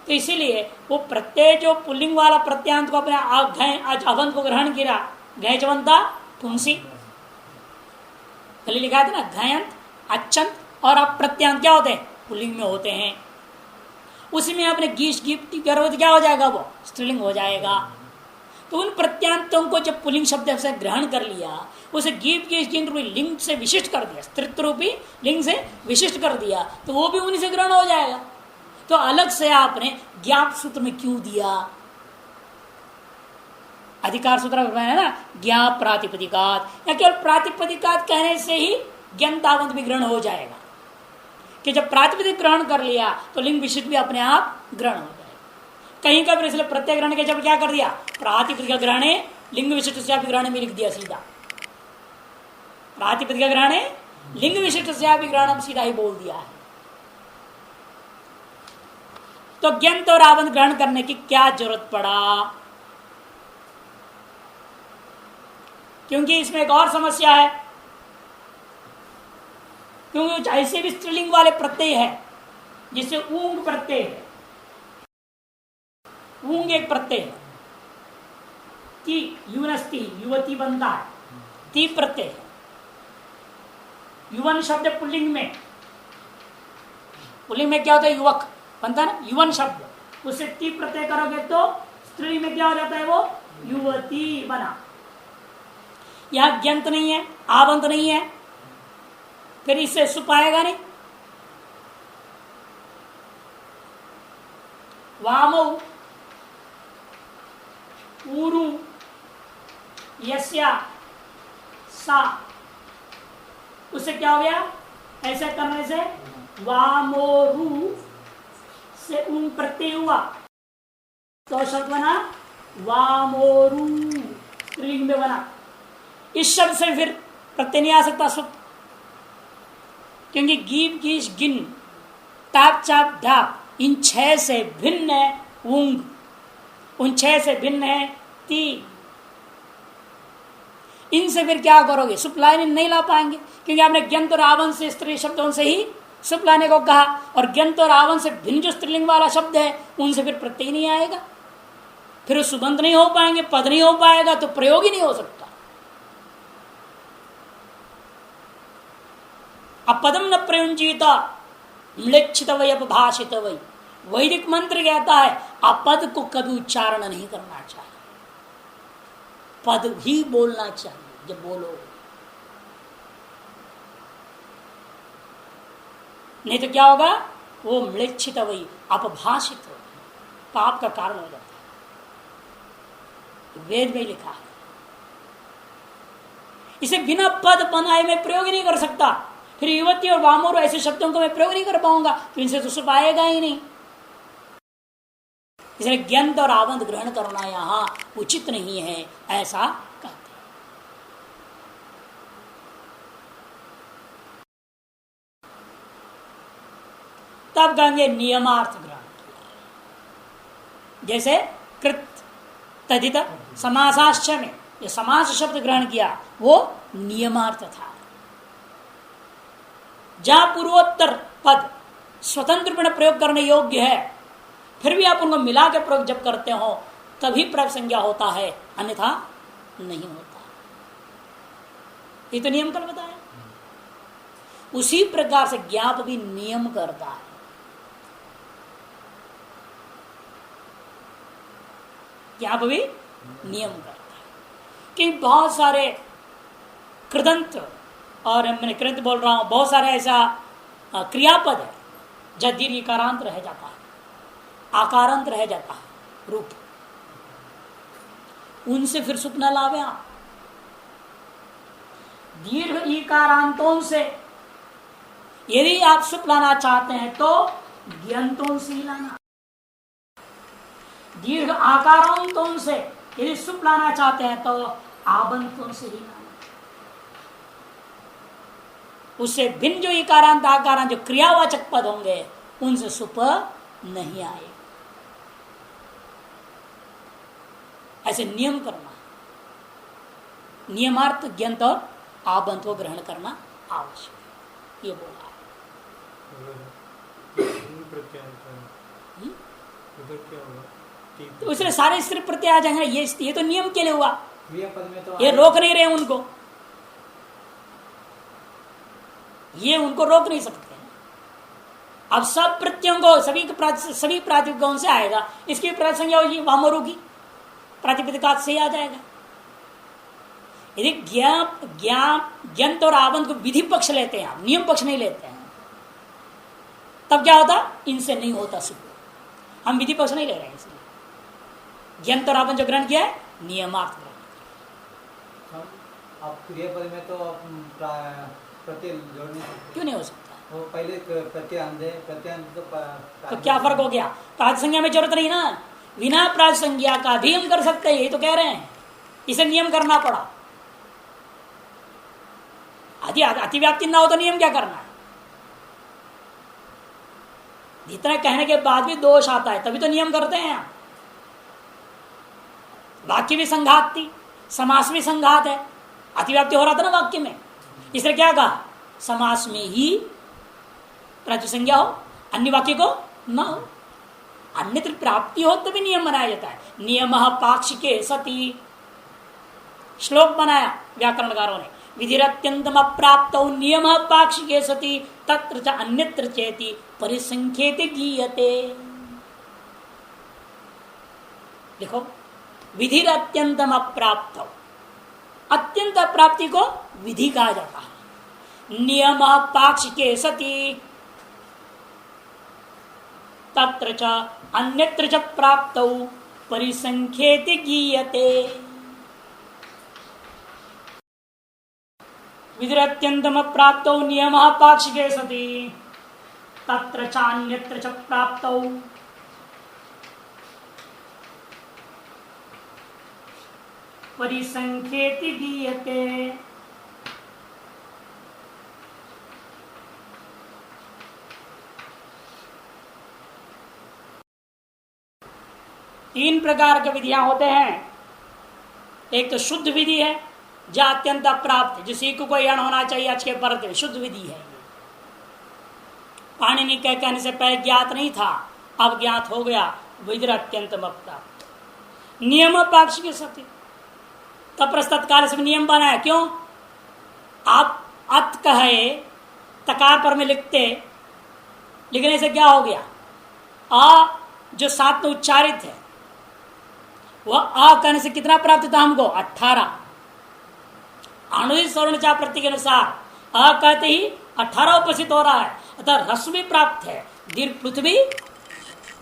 तो इसीलिए वो प्रत्यय जो पुल्लिंग वाला प्रत्यांत को अपने अवंत को ग्रहण किया, घयचवंता पुंसी, कल लिखा था ना, घयंत अच्छंत और अब प्रत्यांत क्या होते हैं, पुल्लिंग में होते हैं। उसी में आपने गीश गिफ्ट गर्भवती क्या हो जाएगा, वो स्त्रीलिंग हो जाएगा। तो उन प्रत्यांतों को जब पुल्लिंग शब्द से ग्रहण कर लिया, उसे गीप गीश गिन रूपी लिंग से विशिष्ट कर दिया, स्त्रीत्व रूपी लिंग से विशिष्ट कर दिया, तो वो भी उन्हीं से ग्रहण हो जाएगा। तो अलग से आपने ज्ञाप सूत्र में क्यों दिया, अधिकार सूत्र है ना, ज्ञाप प्रातिपदिकात, या केवल प्रातिपदिकात कहने से ही ज्ञातावंत भी ग्रहण हो जाएगा, कि जब प्रातिपदिक ग्रहण कर लिया तो लिंग विशिष्ट भी अपने आप ग्रहण हो जाएगा। कहीं का इसलिए प्रत्यय ग्रहण के जब क्या कर दिया, प्रातिपदिक ग्रहणे लिंग विशिष्ट से ग्रहण में लिख दिया सीधा, प्रातिपदिक ग्रहणे लिंग विशिष्ट से ग्रहण सीधा ही बोल दिया है। तो ज्ञंत और आवंत ग्रहण करने की क्या जरूरत पड़ा, क्योंकि इसमें एक और समस्या है, क्योंकि ऐसे भी स्त्रीलिंग वाले प्रत्यय है, जिसे ऊंग प्रत्यय है, ऊंग एक प्रत्यय है, ती युवनस्ती युवती बनता है, ती प्रत्यय है। युवन शब्द पुल्लिंग में, पुल्लिंग में क्या होता है, युवक बनता है ना, युवन शब्द, उससे ती प्रत्यय करोगे तो स्त्री में क्या हो जाता है, वो युवती बना। यह ज्ञंत नहीं है, आवंत नहीं है, फिर इससे सुप आएगा नहीं। वामो ऊरु यस्या सा, उससे क्या हो गया, ऐसे करने से वामोरु से ऊं प्रत्यय हुआ, तो शब्द बना वामोरु, स्त्रीलिंग में बना। इस शब्द से फिर प्रत्यय नहीं आ सकता सुप, क्योंकि गीप गीश गिन टाप चाप ढाप इन छह से भिन्न है ऊंग, उन छह से भिन्न है ती, इनसे फिर क्या करोगे, सुप लाने नहीं ला पाएंगे, क्योंकि आपने ज्ञंत और आवंत से स्त्री शब्दों से ही सुप लाने को कहा, और ज्ञंत और आवंत से भिन्न जो स्त्रीलिंग वाला शब्द है उनसे फिर प्रत्यय नहीं आएगा, फिर सुबंध नहीं हो पाएंगे, पद नहीं हो पाएगा, तो प्रयोग ही नहीं हो सकता। अपदम न प्रयुंजित म्लेच्छित वै अपभाषित वै, वैदिक मंत्र कहता है अपद को कभी उच्चारण नहीं करना चाहिए, पद ही बोलना चाहिए जब बोलो, नहीं तो क्या होगा, वो म्लेच्छित वही अपभाषित हो, पाप का कारण हो जाता है। वेद में लिखा है, इसे बिना पद बनाए मैं प्रयोग नहीं कर सकता, फिर युवती और वामोर ऐसे शब्दों को मैं प्रयोग नहीं कर पाऊंगा, तो इनसे तो सुख आएगा ही नहीं। इसलिए ज्ञान और आवंत ग्रहण करना यहां उचित नहीं है, ऐसा कहते हैं। तब कहेंगे नियमार्थ ग्रहण, जैसे कृत तदित समासाश्च में जो समास शब्द ग्रहण किया वो नियमार्थ था। जहां पूर्वोत्तर पद स्वतंत्र रूप में प्रयोग करने योग्य है, फिर भी आप उनको मिला के प्रयोग जब करते हो तभी प्रयोग संज्ञा होता है, अन्यथा नहीं होता। ये तो नियम कल बताया। उसी प्रकार से ज्ञाप भी नियम करता है। ज्ञाप भी नियम करता है कि बहुत सारे कृदंत, और मैंने कृदंत बोल रहा हूं, बहुत सारे ऐसा क्रियापद है जब दीर्घ इकारांत रह जाता है, आकारांत रह जाता है रूप, उनसे फिर सुख न लावे आप। दीर्घ इकारांतों से यदि आप सुख लाना चाहते हैं तो ज्ञंतों से ही लाना, दीर्घ आकारांतों से यदि सुख लाना चाहते हैं तो आबंतों से ही लाना। उससे भिन्न जो इकारांत आकारांत जो क्रियावाचक पद होंगे उनसे सुप नहीं आए। ऐसे नियम करना, नियमार्थ ज्ञान और आबंत को ग्रहण करना आवश्यक है, ये बोला तो इसलिए सारे स्त्री प्रत्यय आ जाएंगे। ये तो नियम के लिए हुआ, ये रोक नहीं रहे उनको, ये उनको रोक नहीं सकते। अब सब प्रत्ययों को सभी प्रातिपदिकों से आएगा, इसकी प्रासंज्ञा होगी वामोरू की प्रातिपदिकात से आ जाएगा। यदि ज्ञान और आवंत को विधि पक्ष लेते हैं, आप नियम पक्ष नहीं लेते हैं, तब क्या होता, इनसे नहीं होता सुख। हम विधि पक्ष नहीं ले रहे हैं, इसलिए ज्ञान और आवंत जो ग्रहण किया है नियमार्थ ग्रहण। आप क्रियापद में तो प्रत्यय जोड़ने क्यों नहीं हो सकता? वो पहले प्रत्यय तो क्या फर्क हो गया? प्राज संज्ञा में जरूरत नहीं ना, बिना प्राज संज्ञा का भी हम कर सकते हैं, ये तो कह रहे हैं। इसे नियम करना पड़ा, अतिव्याप्ति ना हो तो नियम क्या करना है? इतना कहने के बाद भी दोष आता है, तभी तो नियम करते हैं। वाक्य भी संघात थी, समास भी संघात है, अतिव्याप्ति हो रहा था ना वाक्य में, इसलिए क्या कहा, समास में ही प्राच संज्ञा हो, अन्य वाक्य को न हो। अन्यत्र प्राप्ति हो तो भी नियम बनाया जाता है। नियम पाक्षिके सती श्लोक बनाया व्याकरणकारों ने, विधिरत्यंतम अप्राप्त नियम पाक्षिके सती तत्र च अन्यत्र चेति परिसंख्येति गीयते। देखो, विधिरत्यंतम अप्राप्त, अत्यंत प्राप्ति को विधि कहा जाता है। नियम पाक्षिके सती तत्र च अन्यत्र च प्राप्तौ परिसंख्येति गीयते। विधिरत्यंतम प्राप्तौ नियमः पाक्षिके सति तत्र च अन्यत्र च प्राप्तौ परिसंख्येति गीयते। तीन प्रकार के विधियां होते हैं। एक तो शुद्ध विधि है, जो अत्यंत प्राप्त, जिस को कोई अण होना चाहिए आज के परत, शुद्ध विधि है। पाणिनि के कहने से पहले ज्ञात नहीं था, अब ज्ञात हो गया, विधि अत्यंत प्राप्त। नियम पाक्षिक सत्य, तब तत्काल से नियम बनाया। क्यों? आप अत कहे तकार पर में लिखते, लिखने से क्या हो गया, आ जो साथ में उच्चारित है वह आ कहने से कितना प्राप्त था हमको? 18। आनुदित स्वर्ण चा प्रत्यय के अनुसार आ कहते ही 18 उपस्थित हो रहा है, अतः रस भी प्राप्त है। दीर्घ पृथ्वी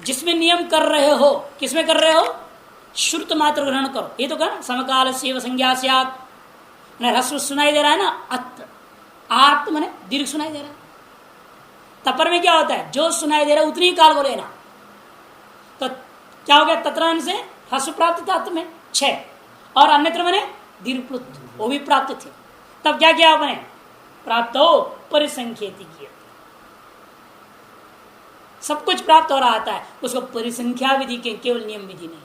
जिसमें नियम कर रहे हो, किसमें कर रहे हो? श्रुत मात्र ग्रहण करो, ये तो कहना समकाल से संज्ञा रस सुनाई दे रहा है ना, अत आत मने दीर्घ सुनाई दे रहा है। तपर में क्या होता है? जो सुनाई दे रहा है उतनी ही काल को लेना। तो क्या हो गया? तत्र से ह्रस्व प्राप्त था में 6 और अन्यत्र मैंने दीर्घ वो भी प्राप्त थे। तब क्या किया आपने? प्राप्त हो परिसंख्येति किया, सब कुछ प्राप्त हो रहा था है, उसको परिसंख्या विधि के, केवल नियम विधि नहीं।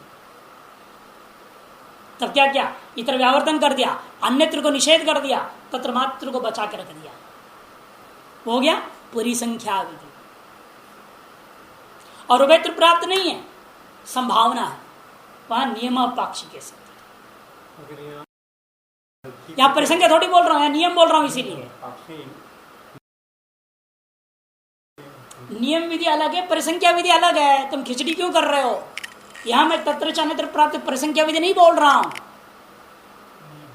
तब क्या क्या? इतर व्यावर्तन कर दिया, अन्यत्र को निषेध कर दिया, तत्र मात्र को बचा के रख दिया, हो गया परिसंख्या विधि। और उभयत्र प्राप्त नहीं है, संभावना है, वहां नियम पक्ष के साथ। यहां परिसंख्या थोड़ी बोल रहा हूं, नियम बोल रहा हूं। इसीलिए नियम विधि अलग है, परिसंख्या विधि अलग है। तुम खिचड़ी क्यों कर रहे हो? यहां मैं तत्र चान्यत्र प्राप्त परिसंख्या विधि नहीं बोल रहा हूं,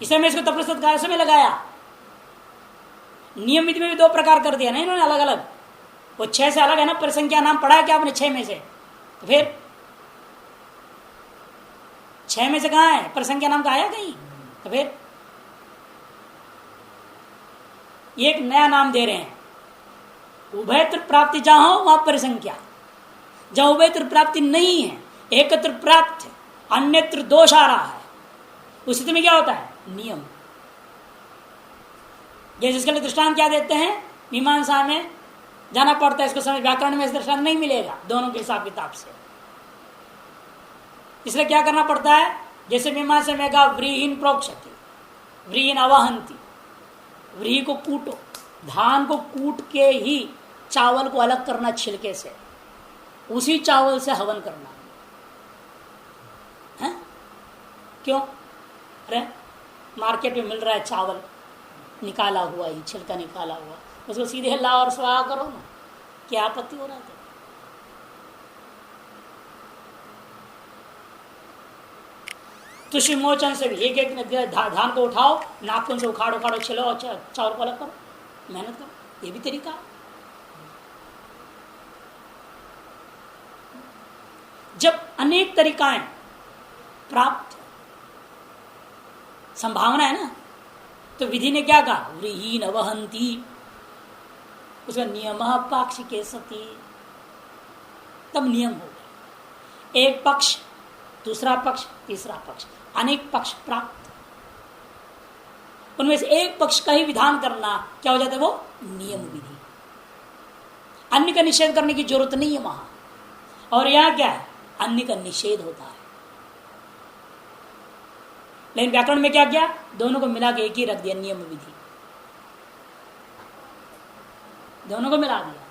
इसलिए मैं इसको तप्रसत में लगाया। नियम विधि में भी 2 प्रकार कर दिया ना इन्होंने, अलग अलग। वो 6 से अलग है ना, परिसंख्या नाम पढ़ा है क्या आपने 6 में से? तो फिर 6 में से कहां है परिसंख्या नाम का? आया कहीं? तो फिर एक नया नाम दे रहे हैं, उभयत्र प्राप्ति जहां हो वहां परिसंख्या, जहां उभयत्र प्राप्ति नहीं है, एकत्र प्राप्त है, अन्यत्र दोष आ रहा है, उस स्थिति में क्या होता है? नियम। ये जिसके लिए दृष्टांत क्या देते हैं? मीमांसा में जाना पड़ता है, इसको समझ, व्याकरण में इस दृष्टांत नहीं मिलेगा दोनों के हिसाब किताब से। इसलिए क्या करना पड़ता है? जैसे मीमांसा में कहा व्रीहीन प्रोक्षति, व्रीहीन अवहंती, व्रीही को कूटो, धान को कूट के ही चावल को अलग करना छिलके से, उसी चावल से हवन करना है। क्यों? अरे मार्केट में मिल रहा है चावल निकाला हुआ ही, छिलका निकाला हुआ, उसको सीधे ला और स्वाहा करो ना, क्या आपत्ति हो रहा था? तुष्य मोचन से भी एक एक धान को उठाओ, नाखून से उखाड़ो उखाड़ो, छिलो और चावल को अलग करो, मेहनत करो, ये भी तरीका है। जब अनेक तरीकाएं प्राप्त संभावना है ना, तो विधि ने क्या कहा? व्रीहीन अवहंती, उसका नियम पाक्ष के सती, तब नियम हो गया। एक पक्ष, दूसरा पक्ष, तीसरा पक्ष, अनेक पक्ष प्राप्त, उनमें से एक पक्ष का ही विधान करना क्या हो जाता है? वो नियम विधि। अन्य का निषेध करने की जरूरत नहीं है वहां। और यहां क्या है? अन्य का निषेध होता है। लेकिन व्याकरण में क्या किया? दोनों को मिला के एक ही रख दिया, नियम विधि, दोनों को मिला दिया,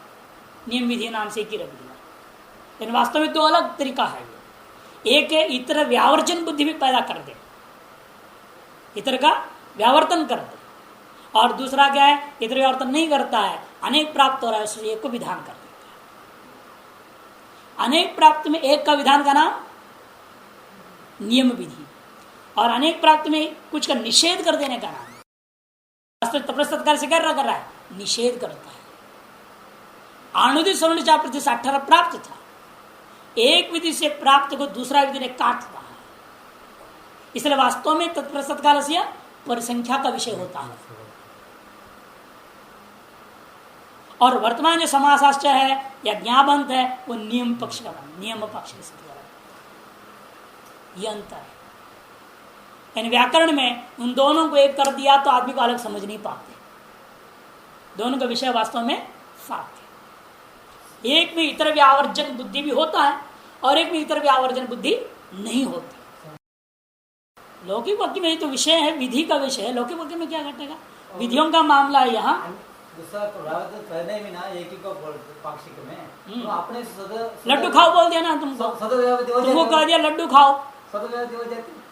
नियम विधि नाम से एक ही रख दिया। लेकिन वास्तव में 2 अलग तरीका है। एक है इतर व्यावर्जन बुद्धि भी पैदा कर दे, इतर का व्यावर्तन कर दे, और दूसरा क्या है? इतर व्यावर्तन नहीं करता है, अनेक प्राप्त हो रहा है, उससे एक को विधान कर देता है। अनेक प्राप्त में एक का विधान का नाम नियम विधि, और अनेक प्राप्त में कुछ का निषेध कर देने का नाम तपस्कार से कर रहा है, निषेध करता है। आनुदित स्वर्ण चा प्रति 18 प्राप्त था, एक विधि से प्राप्त को दूसरा विधि ने काट रहा है, इसलिए वास्तव में तत्प्रसत्काल से परिसंख्या का विषय होता है। और वर्तमान जो समासाश्चर्य है या ज्ञाबंत है, वो नियम पक्ष का, नियम पक्ष के सिद्ध, ये अंतर है। यानी व्याकरण में उन दोनों को एक कर दिया तो आदमी को अलग समझ नहीं पाते, दोनों का विषय वास्तव में साथ है। एक में इतर व्यावर्जन बुद्धि भी होता है और एक में इतर व्यावर्जन बुद्धि नहीं होती। लौकिक वाक्य में तो विषय है, विधि का विषय है, लौकिक वाक्य में क्या घटेगा? विधियों का मामला है। यहाँ दूसरा कहने में ना एक ही को पाक्षिक में तो आपने लड्डू खाओ बोल दिया ना तुमको, तुमको कह दिया लड्डू खाओ,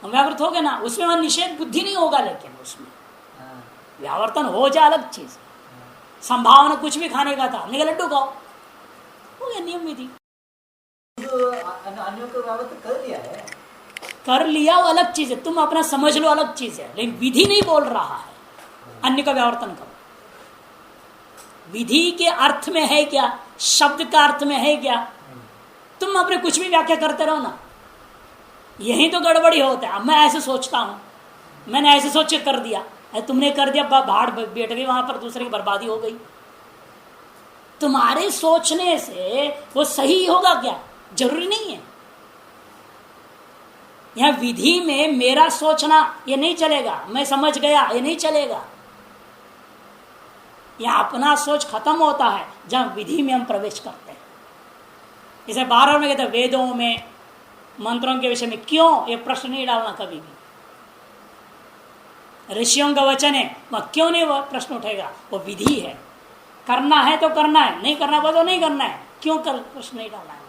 व्यावृत हो गए ना, उसमें वह निषेध बुद्धि नहीं होगा, लेकिन उसमें व्यावर्तन हो जाए अलग चीज। संभावना कुछ भी खाने का था, हमने कहा लड्डू खाओ, हो गया नियम विधि। अन्यों को व्यावर्त कर लिया है। कर लिया वो अलग चीज है, तुम अपना समझ लो अलग चीज है, लेकिन विधि नहीं बोल रहा है अन्य का व्यावर्तन करो। विधि के अर्थ में है क्या, शब्द का अर्थ में है क्या, तुम अपने कुछ भी व्याख्या करते रहो ना, यही तो गड़बड़ी होता है। मैं ऐसे सोचता हूं, मैंने ऐसे सोच के कर दिया, तुमने कर दिया, भाड़ बैठ गई वहां पर, दूसरे की बर्बादी हो गई। तुम्हारे सोचने से वो सही होगा क्या, जरूरी नहीं है। यहां विधि में मेरा सोचना ये नहीं चलेगा, मैं समझ गया ये नहीं चलेगा। यहां अपना सोच खत्म होता है जहां विधि में हम प्रवेश करते हैं। इसे 12 में कहते हैं वेदों में मंत्रों के विषय में क्यों, ये प्रश्न नहीं डालना कभी भी। ऋषियों का वचन है, वह क्यों नहीं वो प्रश्न उठेगा, वो विधि है। करना है तो करना है, नहीं करना वो तो नहीं करना है, क्यों कर प्रश्न नहीं डालना है।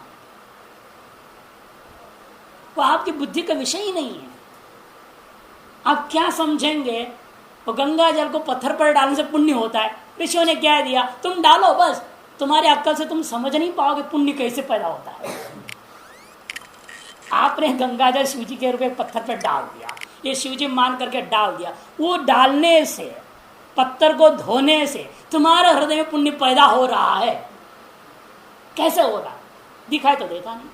वो आपकी बुद्धि का विषय ही नहीं है। आप क्या समझेंगे, वो गंगा जल को पत्थर पर डालने से पुण्य होता है, ऋषियों ने क्या दिया, तुम डालो बस। तुम्हारे अक्ल से तुम समझ नहीं पाओगे पुण्य कैसे पैदा होता है। आपने गंगा जल शिवजी के रूप में पत्थर पर डाल दिया, ये शिवजी मान करके डाल दिया, वो डालने से, पत्थर को धोने से तुम्हारे हृदय में पुण्य पैदा हो रहा है। कैसे हो रहा है, दिखाई तो देता नहीं।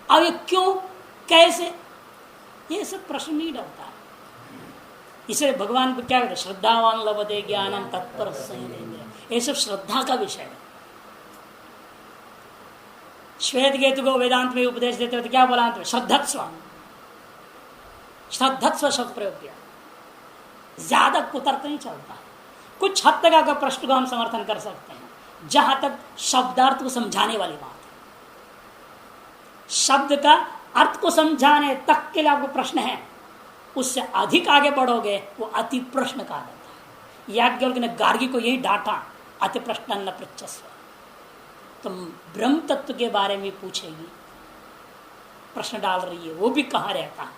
अब ये क्यों, कैसे, ये सब प्रश्न नहीं डरता है। इसे भगवान को क्या कहते, श्रद्धावान लभते ज्ञानम तत्पर संयमेन्द्रियः, ये सब श्रद्धा का विषय है। श्वेत केतु को वेदांत में उपदेश देते हुए क्या बोला, श्रद्धत्स्व, श्रद्धत्स्व शब्द प्रयोग किया। ज्यादा कुतर्क नहीं चलता है। कुछ हद तक अगर प्रश्न को हम समर्थन कर सकते हैं, जहां तक शब्दार्थ को समझाने वाली बात है। शब्द का अर्थ को समझाने तक के लिए आपको प्रश्न है, उससे अधिक आगे बढ़ोगे वो अति प्रश्न कहा जाता है। याज्ञवल्क्य ने गार्गी को यही डांटा, अति प्रश्न न पृच्छस्व। तुम ब्रह्म तत्व के बारे में पूछेगी, प्रश्न डाल रही है, वो भी कहाँ रहता है,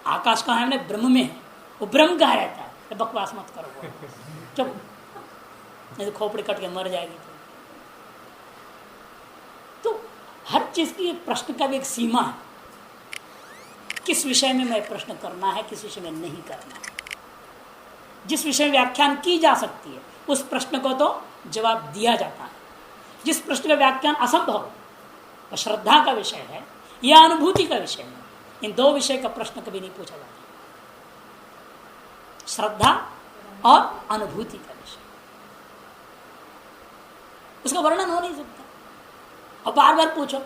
आकाश कहाँ है, हमने ब्रह्म में है, वो ब्रह्म कहाँ रहता है, तो बकवास मत करो, चुप, नहीं तो खोपड़ी कट के मर जाएगी। तो हर चीज की प्रश्न का भी एक सीमा है, किस विषय में मैं प्रश्न करना है, किस विषय में नहीं करना है। जिस विषय में व्याख्यान की जा सकती है उस प्रश्न को तो जवाब दिया जाता है। जिस प्रश्न का व्याख्यान असंभव, वह श्रद्धा का विषय है या अनुभूति का विषय है, इन दो विषय का प्रश्न कभी नहीं पूछा जाता। श्रद्धा और अनुभूति का विषय, उसका वर्णन हो नहीं सकता। और बार बार पूछो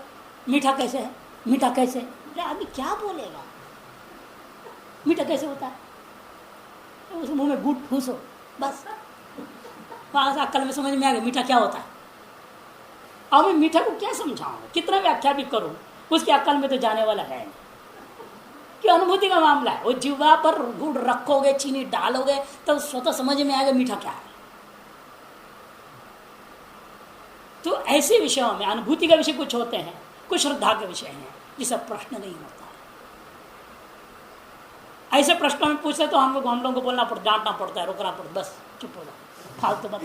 मीठा कैसे है, मीठा कैसे है, अरे आदमी क्या बोलेगा, मीठा कैसे होता है, उस मुंह में गुट फूसो बस, वहां से अक्ल में समझ में आ गया मीठा क्या होता है। अब मैं मीठा को क्या समझाऊंगा, कितना व्याख्या भी करूं, उसकी अक्ल में तो जाने वाला है नहीं। कि अनुभूति का मामला है, वो जिह्वा पर गुड़ रखोगे, चीनी डालोगे तो स्वतः समझ में आएगा मीठा क्या है। तो ऐसे विषयों में अनुभूति का विषय कुछ होते हैं, कुछ श्रद्धा के विषय हैं जिसका प्रश्न नहीं होता है। ऐसे प्रश्नों में पूछते तो हम लोग को बोलना पड़ता, डांटना पड़ता है, रोकना पड़ता, बस चुप हो जाओ, फालतू मत।